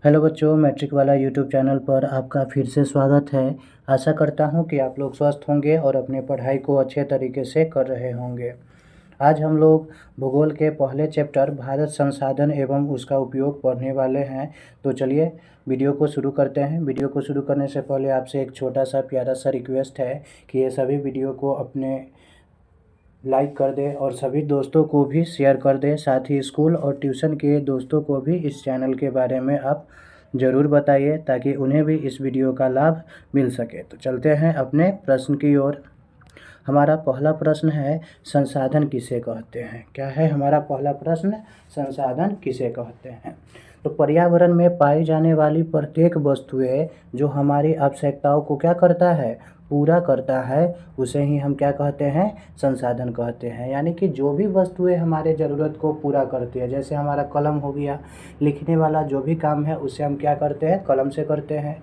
Hello बच्चों, matric वाला YouTube channel पर आपका फिर से स्वागत है। आशा करता हूं कि आप लोग स्वस्थ होंगे और अपने पढ़ाई को अच्छे तरीके से कर रहे होंगे। आज हम लोग भूगोल के पहले चैप्टर भारत संसाधन एवं उसका उपयोग पढ़ने वाले हैं। तो चलिए वीडियो को शुरू करते हैं। वीडियो को शुरू करने से पहले आपसे एक छोटा सा प्यारा सा रिक्वेस्ट है कि ये सभी वीडियो को अपने लाइक कर दें और सभी दोस्तों को भी शेयर कर दें। साथ ही स्कूल और ट्यूशन के दोस्तों को भी इस चैनल के बारे में आप ज़रूर बताइए ताकि उन्हें भी इस वीडियो का लाभ मिल सके। तो चलते हैं अपने प्रश्न की ओर। हमारा पहला प्रश्न है, संसाधन किसे कहते हैं? क्या है हमारा पहला प्रश्न? संसाधन किसे कहते हैं? तो पर्यावरण में पाई जाने वाली प्रत्येक वस्तुएं जो हमारी आवश्यकताओं को क्या करता है? पूरा करता है, उसे ही हम क्या कहते हैं? संसाधन कहते हैं। यानी कि जो भी वस्तुएं हमारे ज़रूरत को पूरा करती है, जैसे हमारा कलम हो गया, लिखने वाला जो भी काम है उसे हम क्या करते हैं? कलम से करते हैं।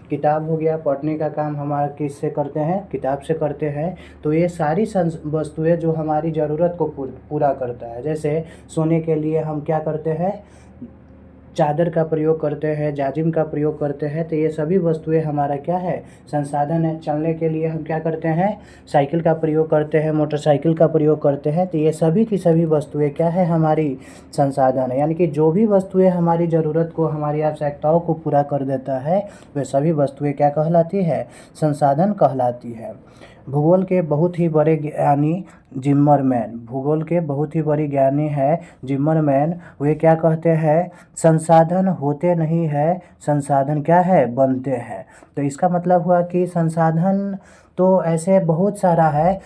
किताब हो गया, पढ़ने का काम हमारा किससे करते हैं? किताब से करते हैं। तो ये सारी वस्तुएं जो हमारी ज़रूरत को पूरा करता है। जैसे सोने के लिए हम क्या करते हैं? चादर का प्रयोग करते हैं, जाजिम का प्रयोग करते हैं। तो ये सभी वस्तुएं हमारा क्या है? संसाधन है। चलने के लिए हम क्या करते हैं? साइकिल का प्रयोग करते हैं, मोटरसाइकिल का प्रयोग करते हैं। तो ये सभी की सभी वस्तुएं क्या है? हमारी संसाधन है। यानी कि जो भी वस्तुएं हमारी ज़रूरत को, हमारी आवश्यकताओं को पूरा कर देता है, वे सभी वस्तुएं क्या कहलाती है? संसाधन कहलाती है। भूगोल के बहुत ही बड़े ज्ञानी जिम्मरमैन, भूगोल के बहुत ही बड़ी ज्ञानी है जिम्मरमैन, वे क्या कहते हैं? संसाधन होते नहीं है, संसाधन क्या है? बनते हैं। तो इसका मतलब हुआ कि संसाधन तो ऐसे बहुत सारा है,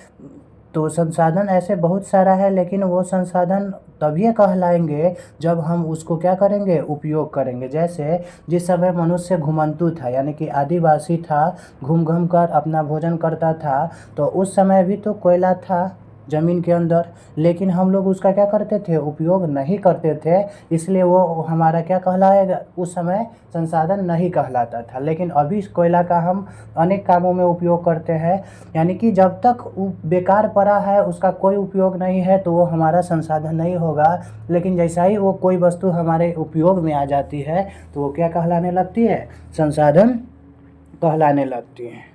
तो संसाधन ऐसे बहुत सारा है, लेकिन वो संसाधन तभी कहलाएंगे जब हम उसको क्या करेंगे? उपयोग करेंगे। जैसे जिस समय मनुष्य घुमंतु था, यानी कि आदिवासी था, घूम घूम कर अपना भोजन करता था, तो उस समय भी तो कोयला था ज़मीन के अंदर, लेकिन हम लोग उसका क्या करते थे? उपयोग नहीं करते थे। इसलिए वो हमारा क्या कहलाएगा? उस समय संसाधन नहीं कहलाता था। लेकिन अभी इस कोयला का हम अनेक कामों में उपयोग करते हैं। यानी कि जब तक बेकार पड़ा है, उसका कोई उपयोग नहीं है, तो वो हमारा संसाधन नहीं होगा। लेकिन जैसा ही वो कोई वस्तु हमारे उपयोग में आ जाती है, तो वो क्या कहलाने लगती है? संसाधन कहलाने लगती है।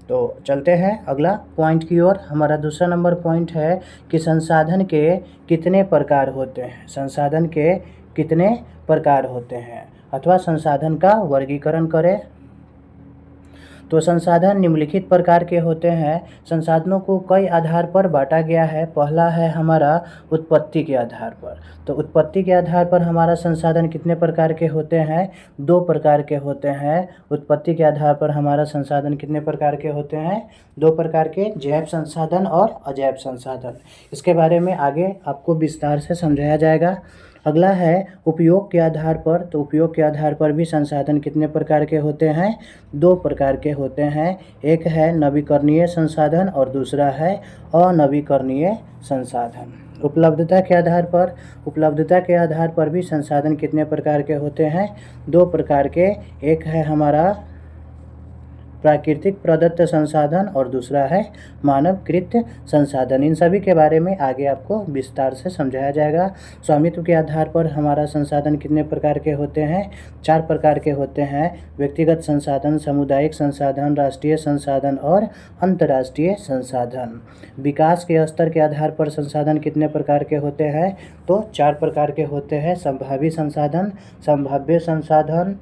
तो चलते हैं अगला पॉइंट की ओर। हमारा दूसरा नंबर पॉइंट है कि संसाधन के कितने प्रकार होते हैं? संसाधन के कितने प्रकार होते हैं, अथवा संसाधन का वर्गीकरण करें। तो संसाधन निम्नलिखित प्रकार के होते हैं। संसाधनों को कई आधार पर बांटा गया है। पहला है हमारा उत्पत्ति के आधार पर। तो उत्पत्ति के आधार पर हमारा संसाधन कितने प्रकार के होते हैं? 2 प्रकार के होते हैं। उत्पत्ति के आधार पर हमारा संसाधन कितने प्रकार के होते हैं? 2 प्रकार के, जैव संसाधन और अजैव संसाधन। इसके बारे में आगे आपको विस्तार से समझाया जाएगा। अगला है उपयोग के आधार पर। तो उपयोग के आधार पर भी संसाधन कितने प्रकार के होते हैं? 2 प्रकार के होते हैं। एक है नवीकरणीय संसाधन और दूसरा है अनवीकरणीय संसाधन। उपलब्धता के आधार पर, उपलब्धता के आधार पर भी संसाधन कितने प्रकार के होते हैं? 2 प्रकार के। एक है हमारा प्राकृतिक प्रदत्त संसाधन और दूसरा है मानवकृत संसाधन। इन सभी के बारे में आगे आपको विस्तार से समझाया जाएगा। स्वामित्व के आधार पर हमारा संसाधन कितने प्रकार के होते हैं? 4 प्रकार के होते हैं। व्यक्तिगत संसाधन, सामुदायिक संसाधन, राष्ट्रीय संसाधन और अंतर्राष्ट्रीय संसाधन। विकास के स्तर के आधार पर संसाधन कितने प्रकार के होते हैं? तो 4 प्रकार के होते हैं। संभावी संसाधन, संभाव्य संसाधन,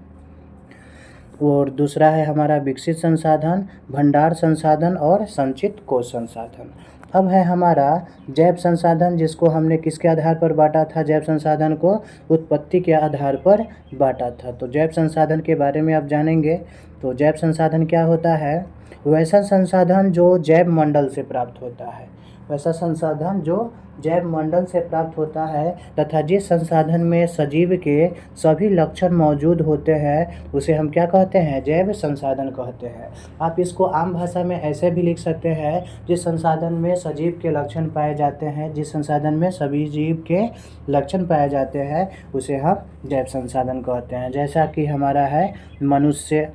और दूसरा है हमारा विकसित संसाधन, भंडार संसाधन और संचित कोश संसाधन। अब है हमारा जैव संसाधन, जिसको हमने किसके आधार पर बांटा था? जैव संसाधन को उत्पत्ति के आधार पर बांटा था। तो जैव संसाधन के बारे में आप जानेंगे। तो जैव संसाधन क्या होता है? वैसा संसाधन जो जैव मंडल से प्राप्त होता है, वैसा संसाधन जो जैव मंडल से प्राप्त होता है, तथा जिस संसाधन में सजीव के सभी लक्षण मौजूद होते हैं, उसे हम क्या कहते हैं? जैव संसाधन कहते हैं। आप इसको आम भाषा में ऐसे भी लिख सकते हैं, जिस संसाधन में सजीव के लक्षण पाए जाते हैं, जिस संसाधन में सभी जीव के लक्षण पाए जाते हैं, उसे हम जैव संसाधन कहते हैं। जैसा कि हमारा है मनुष्य,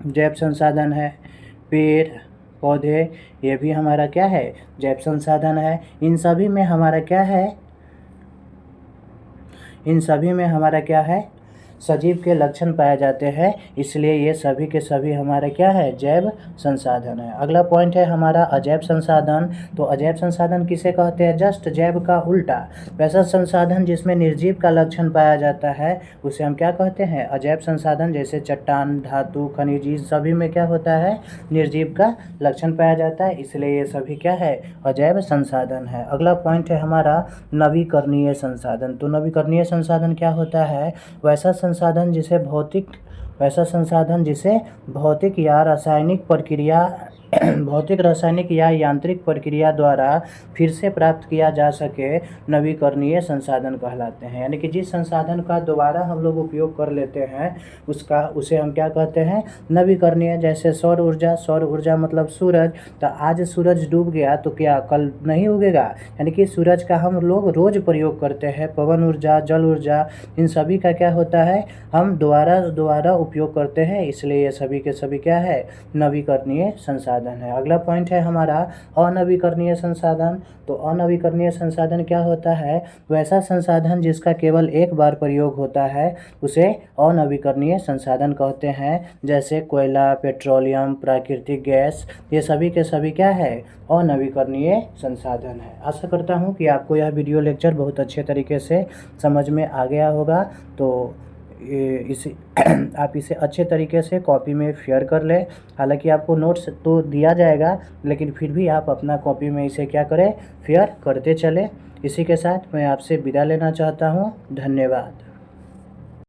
जैव संसाधन है। पेड़ पौधे, ये भी हमारा क्या है? जैव संसाधन है। इन सभी में हमारा क्या है? इन सभी में हमारा क्या है? सजीव के लक्षण पाए जाते हैं, इसलिए ये सभी के सभी हमारे क्या है, जैव संसाधन है। अगला पॉइंट है हमारा अजैव संसाधन। तो अजैव संसाधन किसे कहते हैं, जस्ट जैव का उल्टा। वैसा संसाधन जिसमें निर्जीव का लक्षण पाया जाता है उसे हम क्या कहते हैं, अजैव संसाधन। जैसे चट्टान, धातु, खनिज, सभी में क्या होता है, निर्जीव का लक्षण पाया जाता है, इसलिए ये सभी क्या है, अजैव संसाधन है। अगला पॉइंट है हमारा नवीकरणीय संसाधन। तो नवीकरणीय संसाधन क्या होता है, वैसा संसाधन जिसे भौतिक या रासायनिक प्रक्रिया भौतिक, रासायनिक या यांत्रिक प्रक्रिया द्वारा फिर से प्राप्त किया जा सके, नवीकरणीय संसाधन कहलाते हैं। यानी कि जिस संसाधन का दोबारा हम लोग उपयोग कर लेते हैं उसे हम क्या कहते हैं, नवीकरणीय। जैसे सौर ऊर्जा मतलब सूरज। तो आज सूरज डूब गया तो क्या कल नहीं उगेगा, यानी कि सूरज का हम लोग रोज प्रयोग करते हैं। पवन ऊर्जा, जल ऊर्जा, इन सभी का क्या होता है, हम दोबारा उपयोग करते हैं, इसलिए ये सभी के सभी क्या है, नवीकरणीय संसाधन है। अगला पॉइंट है हमारा अनवीकरणीय संसाधन। तो अनवीकरणीय संसाधन क्या होता है, वैसा संसाधन जिसका केवल एक बार प्रयोग होता है उसे अनवीकरणीय संसाधन कहते हैं। जैसे कोयला, पेट्रोलियम, प्राकृतिक गैस, ये सभी के सभी क्या है, अनवीकरणीय संसाधन है। आशा करता हूँ कि आपको यह वीडियो लेक्चर बहुत अच्छे तरीके से समझ में आ गया होगा। तो इसे आप इसे अच्छे तरीके से कॉपी में शेयर कर लें। हालांकि आपको नोट्स तो दिया जाएगा, लेकिन फिर भी आप अपना कॉपी में इसे क्या करें, शेयर करते चलें। इसी के साथ मैं आपसे विदा लेना चाहता हूँ। धन्यवाद।